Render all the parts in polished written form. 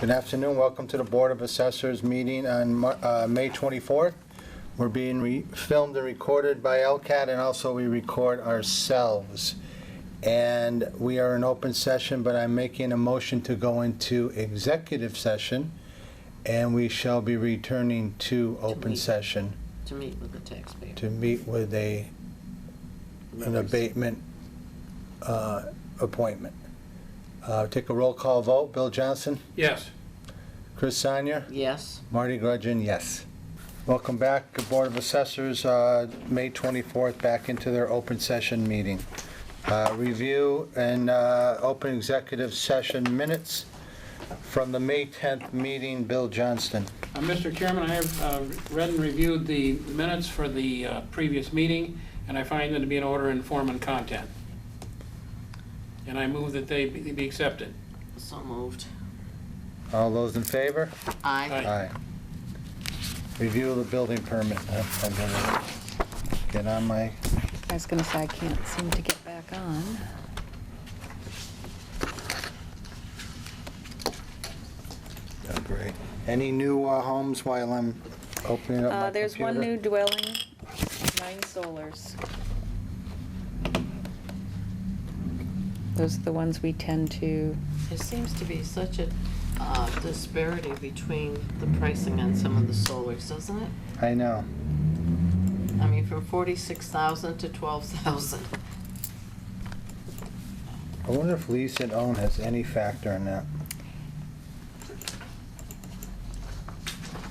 Good afternoon. Welcome to the Board of Assessors meeting on May 24th. We're being filmed and recorded by LCAT, and also we record ourselves. And we are in open session, but I'm making a motion to go into executive session, and we shall be returning to open session To meet with the taxpayer. to meet with an abatement appointment. Take a roll call vote. Bill Johnson? Yes. Chris Sanya? Yes. Marty Grudgeon, yes. Welcome back, Board of Assessors, May 24th, back into their open session meeting. Review and open executive session minutes from the May 10th meeting. Bill Johnston. Mr. Chairman, I have read and reviewed the minutes for the previous meeting, and I find them to be in order in form and content. And I move that they be accepted. So moved. All those in favor? Aye. Aye. Review of the building permit. I'm gonna get on my... I was going to say, I can't seem to get back on. Oh, great. Any new homes while I'm opening up my computer? There's one new dwelling, 9 solars. Those are the ones we tend to, There seems to be such a disparity between the pricing on some of the solars, doesn't it? I know. I mean, from 46,000 to 12,000. I wonder if lease and own has any factor in that.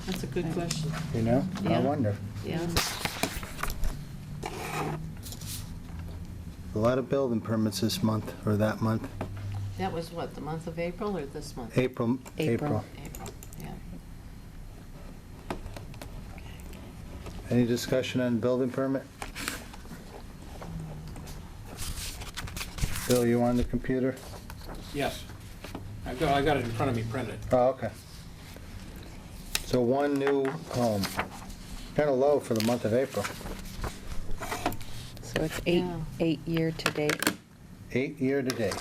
That's a good question. You know? I Yeah. wonder. Yeah. A lot of building permits this month, or that month. That was what, the month of April or this month? April. April. April, yeah. Any discussion on building permit? Bill, you on the computer? Yes. I got it in front of me printed. Oh, okay. So one new home. Kind of low for the month of April. so it's Yeah. 8 year to date. 8 year to date.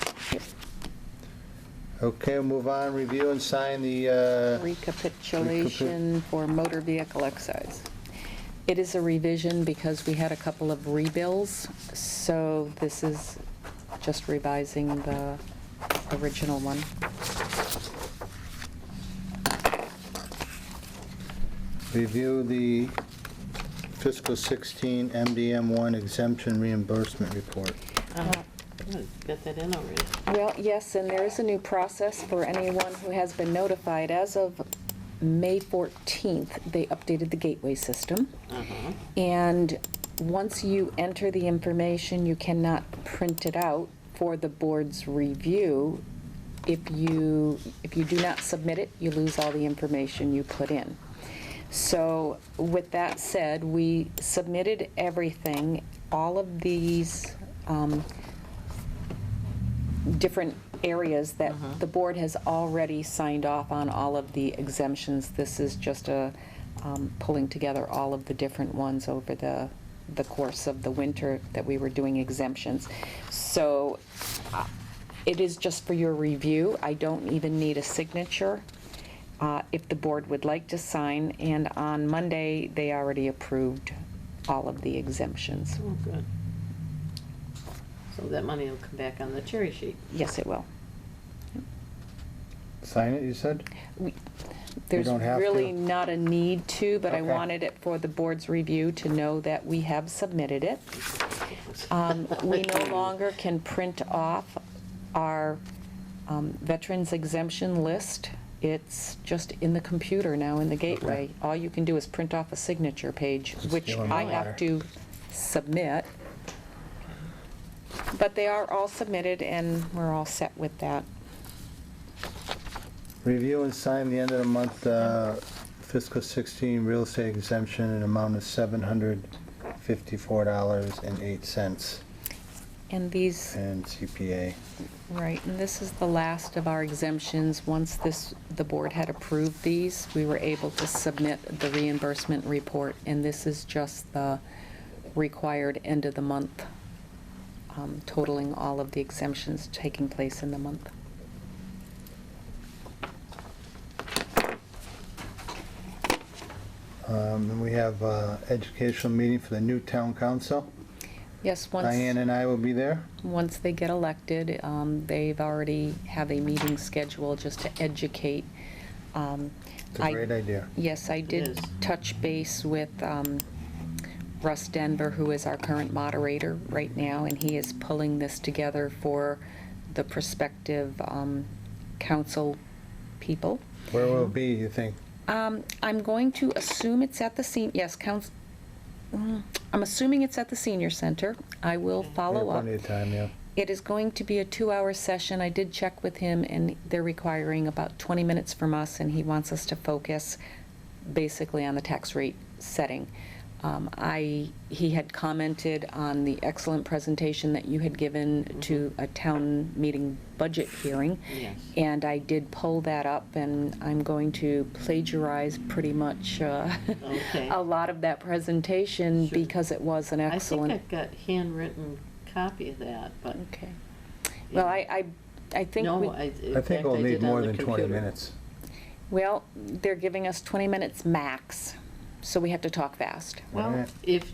Okay, we'll move on. Review and sign the, Recapitulation for motor vehicle excise. It is a revision because we had a couple of rebills, so this is just revising the original one. review the fiscal 16 MDM1 exemption reimbursement report. Good. Got that in already. Well, yes, and there is a new process for anyone who has been notified. As of May 14th, they updated the gateway system. Uh-huh. And once you enter the information, you cannot print it out for the board's review. If you do not submit it, you lose all the information you put in. So with that said, we submitted everything. All of these different areas that the board has already signed off on, all of the exemptions. This is just a pulling together all of the different ones over the course of the winter that we were doing exemptions. So it is just for your review. I don't even need a signature if the board would like to sign. And on Monday, they already approved all of the exemptions. Oh, good. So that money will come back on the cherry sheet. Yes, it will. Sign it, you said? There's don't have really to? not a need to, but I Okay. wanted it for the board's review to know that we have submitted it. We no longer can print off our veterans exemption list. It's just in the computer now in the gateway. All you can do is print off a signature page, which give 'em a I letter. have to submit. But they are all submitted, and we're all set with that. Review and sign the end of the month fiscal 16 real estate exemption in amount of $754.08 And these, and CPA. right, and this is the last of our exemptions. Once the board had approved these, we were able to submit the reimbursement report, and this is just the required end of the month, totaling all of the exemptions taking place in the month. And we have educational meeting for the new town council. Yes, Diane and I will be there. once they get elected, they've already have a meeting scheduled just to educate. It's a great idea. Yes, I did is. touch base with Russ Denver, who is our current moderator right now, and he is pulling this together for the prospective council people. Where will it be, you think? I'm going to assume it's at the I'm assuming it's at the senior center. I will We have follow up. plenty of time, yeah. It is going to be a 2-hour session. I did check with him, and they're requiring about 20 minutes from us, and he wants us to focus basically on the tax rate setting. He had commented on the excellent presentation that you had given to a town meeting budget hearing. Yes. And I did pull that up, and I'm going to plagiarize pretty much Okay. a lot of that presentation Sure. because it was an excellent. I think I've got handwritten copy of that, but. Okay. Well, I think. No, we- in I fact, think we'll did need on more the than 20 computer. minutes. Well, they're giving us 20 minutes max, so we have to talk fast. Well, Alright. if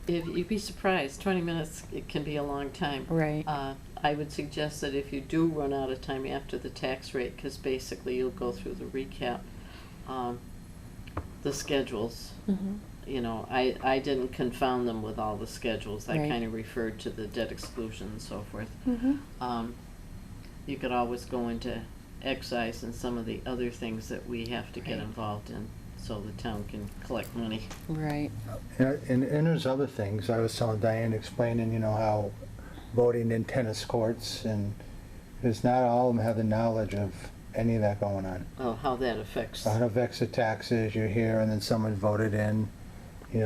you'd be surprised, 20 minutes, it can be a long time. Right. I would suggest that if you do run out of time after the tax rate, because basically you'll go through the recap, the schedules. Mhm. You know, I didn't confound them with all the schedules. I Right. kind of referred to the debt exclusion and so forth. Mhm. You could always go into excise and some of the other things that we have to get Right. involved in, so the town can collect money. Right. And there's other things. I was telling Diane, explaining, how voting in tennis courts, and because not all of them have the knowledge of any of that going on. Oh, how that affects. How it affects the taxes, you're here, and then someone voted in,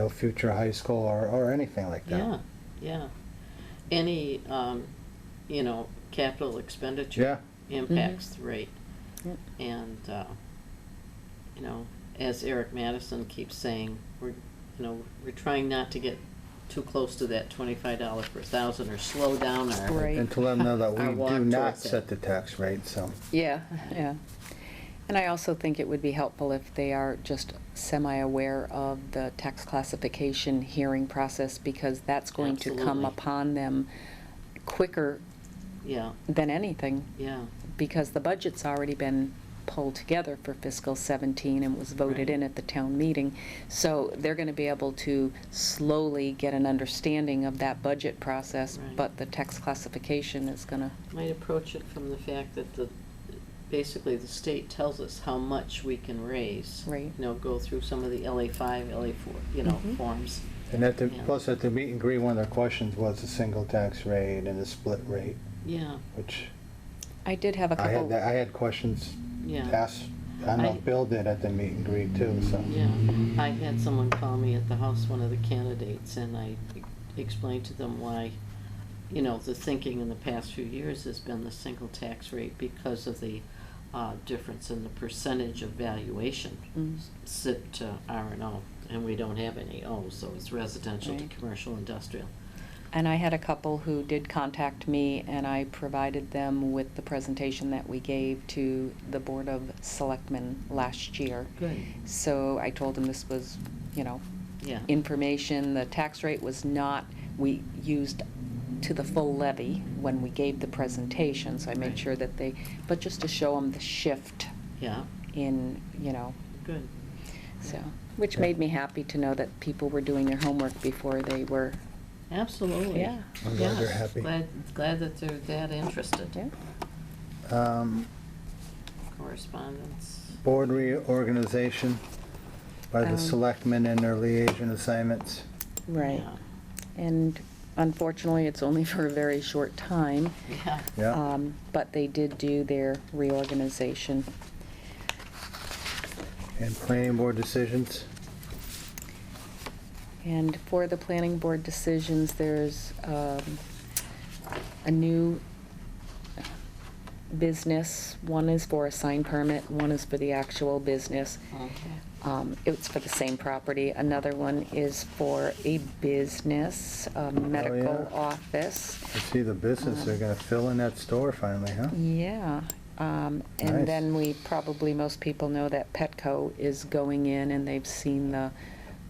future high school or anything like that. Yeah, yeah. Any, capital expenditure Yeah, impacts the rate. Yep. And, as Eric Madison keeps saying, we're trying not to get too close to that $25 per thousand or slow down our. Right. and to let them know that Our we walk do not towards it. set the tax rate, so. Yeah, yeah. And I also think it would be helpful if they are just semi-aware of the tax classification hearing process, because that's going to come Absolutely. upon them quicker Yeah, than anything, yeah, because the budget's already been pulled together for fiscal 17 and was voted Right. in at the town meeting. So they're going to be able to slowly get an understanding of that budget process, Right. but the tax classification is going to, might approach it from the fact that basically the state tells us how much we can raise. Right. Go through some of the LA5, LA4, Mhm. forms. And Yeah. plus at the meet and greet, one of their questions was the single tax rate and the split rate, Yeah, which I did have a I couple. had questions yeah. asked, I know I- Bill did at the meet and greet too, so. Yeah, I had someone call me at the house, one of the candidates, and I explained to them why, the thinking in the past few years has been the single tax rate because of the difference in the percentage of valuation Mm. SIP to R&O, and we don't have any O's, so it's residential to Right. commercial industrial. And I had a couple who did contact me, and I provided them with the presentation that we gave to the Board of Selectmen last year. Good. So I told them this was, Yeah. information. The tax rate was not, we used to the full levy when we gave the presentation, so I made Right. sure that but just to show them the shift Yeah, in, good. so, which Yeah. made me happy to know that people were doing their homework before they were, Absolutely. Yeah. I'm glad they're Yes, happy. Glad that they're that interested. yeah. Correspondence. Board reorganization by the Um, selectmen and their liaison assignments. Right. Yeah. And unfortunately, it's only for a very short time. Yeah. Yeah, But they did do their reorganization. and planning board decisions. And for the planning board decisions, there's a new business. One is for a sign permit, one is for the actual business. Okay. It's for the same property. Another one is for a business, a medical yeah. office. I see the business, they're gonna fill in that store finally, huh? Yeah, Nice. and then most people know that Petco is going in, and they've seen the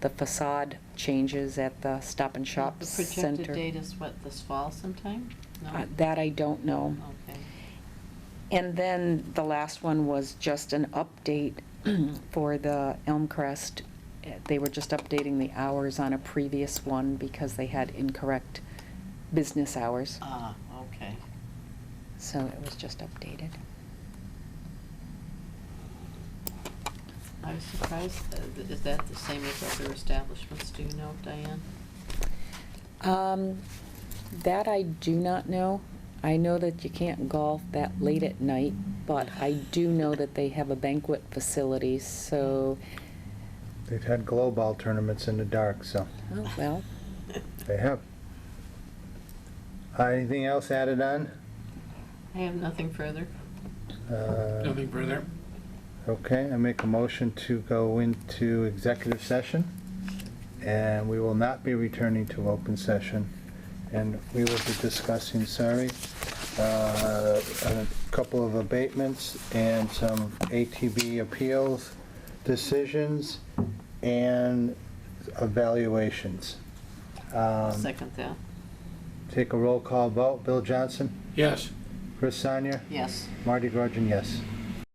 the facade changes at the Stop and Shop The Center. projected date is what, this fall sometime? No? That I don't know. Okay. And then the last one was just an update for the Elmcrest. They were just updating the hours on a previous one because they had incorrect business hours. Ah, okay. So it was just updated. I was surprised, is that the same as other establishments, do you know, Diane? That I do not know. I know that you can't golf that late at night, but I do know that they have a banquet facility, so, They've had glow ball tournaments in the dark, so oh, well, they have. Anything else added on? I have nothing further. Nothing further. Okay, I make a motion to go into executive session, and we will not be returning to open session. And we will be discussing, a couple of abatements and some ATB appeals, decisions, and evaluations. I'll second that. Take a roll call vote. Bill Johnson? Yes. Chris Sonnier? Yes. Marty Grudgeon, yes.